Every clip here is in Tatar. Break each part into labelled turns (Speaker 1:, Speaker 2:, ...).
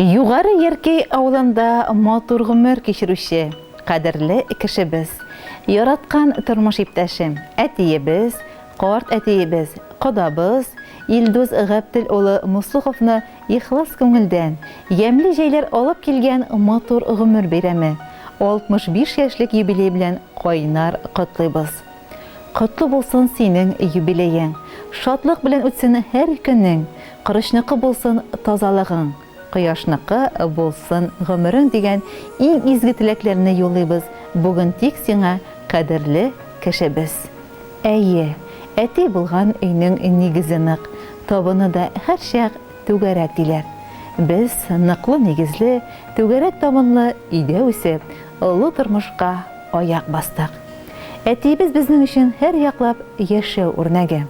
Speaker 1: Югары Яркей авылында матур гомер кичерүче, кадерле кешебез, яраткан тормыш иптәшем, әтиебез, карт әтиебез, кодабыз, Илдус Габдел улы Муслуховны ихлас күңелдән, ямьле җәйләр алып килгән матур гомер бәйрәме, 65 яшьлек юбилей белән кайнар котлыйбыз. Котлы булсын синең юбилеяң, шатлык белән үтсен һәр көнең, кырышныкы булсын тазалыгың. Кояшныкы булсын гомерең дигән иң изге теләкләрне юллыйбыз бүген тик сиңа, кадерле кешебез. Әйе, әти булган өйнең нигезе нык, табыны да һәр чак түгәрәк диләр. Без ныклы нигезле, түгәрәк табынлы өйдә үсеп, олы тормышка аяк бастык. Әтиебез безнең өчен һәр яклап яшәү үрнәге.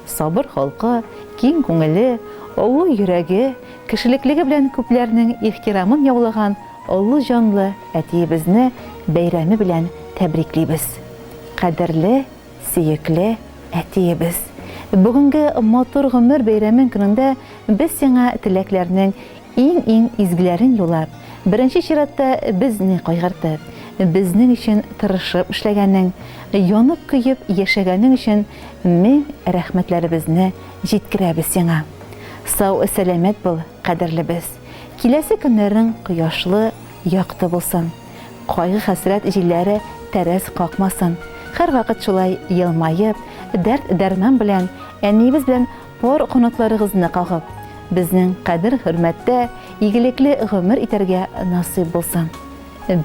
Speaker 1: Сабыр халкы, киң күңеле, олы йөрәге, кешелеклеге белән күпләрнең ихтирамын яулаган олы җанлы әтиебезне бәйрәме белән тәбриклибез. Кадерле, сөекле әтиебез. Бүгенге матур гомер бәйрәмен көнендә без сиңа теләкләрнең иң изгеләрен юллап, беренче чиратта безне кайгыртып, безнең өчен тырышып эшләгәнең, янып көеп яшәгәнең өчен мең рәхмәтләребезне җиткерәбез сиңа. Сау сәламәт бул, кадерлебез. Киләсе көннәрең кояшлы, якты булсын. Кайгы хәсрәт җилләре тәрәз какмасын. Һәр вакыт шулай елмаеп, дәрт дәрман белән, әниебез белән пар канатларыгызны кагып, безнең кадер хөрмәттә игелекле гомер итәргә насыйп булсын.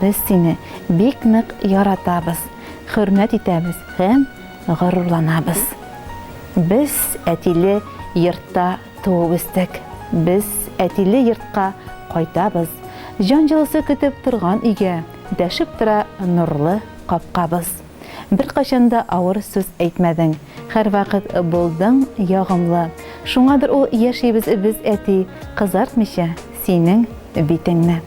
Speaker 1: Без сине бик нык яратабыз, хөрмәт итәбез һәм горурланабыз. Без әтиле йортта туып үстек. Без әтиле йортка кайтабыз. Җан җылысы көтеп торган өйгә дәшеп тора нурлы капкабыз. Бер качанда авыр сүз әйтмәдең, һәр вакыт булдың ягымлы. Шуңадыр ул яшибез без әти, кызартмыйча синең битеңне.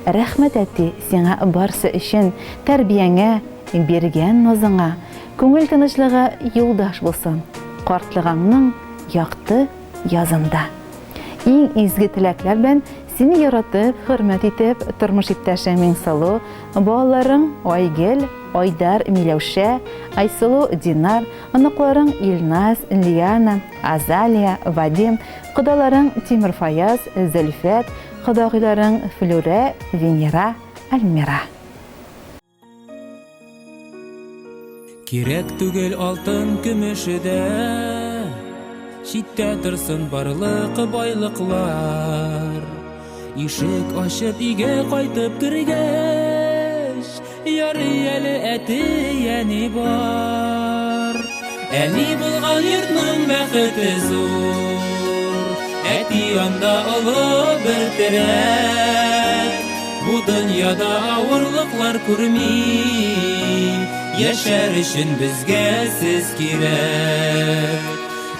Speaker 1: Рәхмәт әти сиңа барсы өчен, тәрбияңә, биргән назыңа, күңел тынычлыгы юлдаш булсын. Картлыгыңның якты язында. Иң изге теләкләр белән сине яратып, хөрмәт итеп, тормыш иптәшең Миңсылу, балаларың Айгел, Айдар, Миләүшә, Айсылу, Динар, аныкларың Илназ, Лиана, Азалия, Вадим, кодаларың Тимерфаяз, Зөлфәт, кодагыйларың Флүрә, Венера, Альмира.
Speaker 2: Кирәк түгел алтын көмешедә, читтә торсын барлык байлыклар. Ишек ачып өйгә кайтып кергәч, ярый әле әти әни бар. Әни булган йортның бәхете зур, әти анда олы бер терәк. Бу дөньяда авырлыклар күрми, яшәр өчен безгә сез кирәк.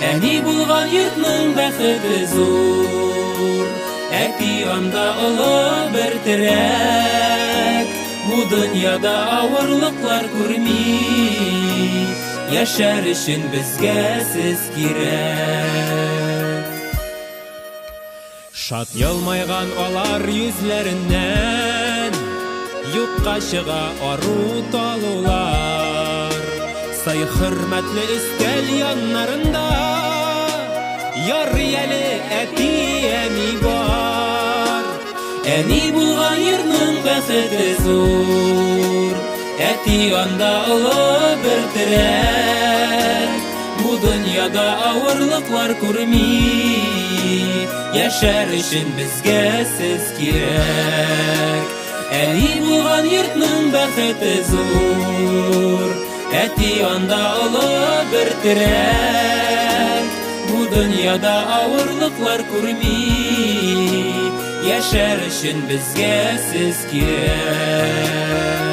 Speaker 2: Әни булган йортның бәхете зур, әти анда олы бер терәк. Бу дөньяда авырлыклар күрми, яшәр өчен безгә сез кирәк. Шат елмайган алар йөзләреннән, юкка чыга ару талулар. Сай хөрмәтле өстәл яннарында, ярый әле әти әни бар. Әни булган йортның бәхете зур, әти анда олы бер терәк. Бу дөньяда авырлыклар күрми, яшәр өчен безгә сез кирәк. Әни булган йортның бәхете зур, әти анда олы бер терәк. Бу дөньяда авырлыклар күрми, яшәр өчен безгә сез кирәк.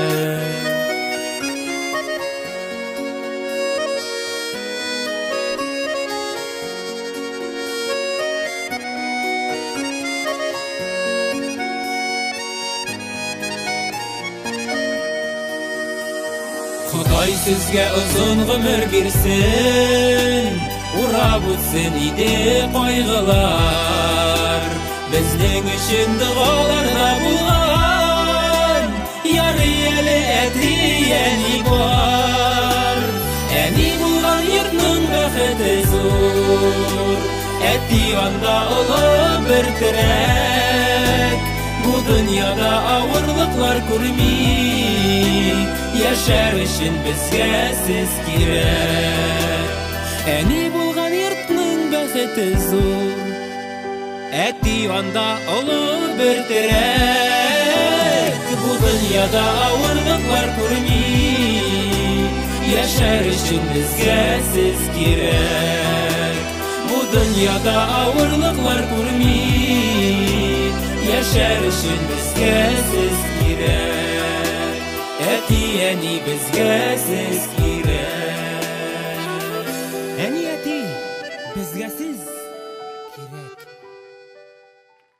Speaker 2: Ходай сезгә озын гомер бирсен, урап үтсен иде кайгылар. Безнең өчен дуаларда булган, ярый әле әти әни бар. Әни булган йортның бәхете зур, әти анда олы бер терәк. Бу дөньяда авырлыклар күрми, яшәр өчен безгә сез кирәк. Әни булган йортның бәхете зур, әти анда олы бер терәк. Бу дөньяда авырлыклар күрми, яшәр өчен безгә сез кирәк. Бу дөньяда авырлыклар күрми, яшәр өчен безгә сез кирәк. Әти әни безгә сез кирәк. Әни әти безгә сез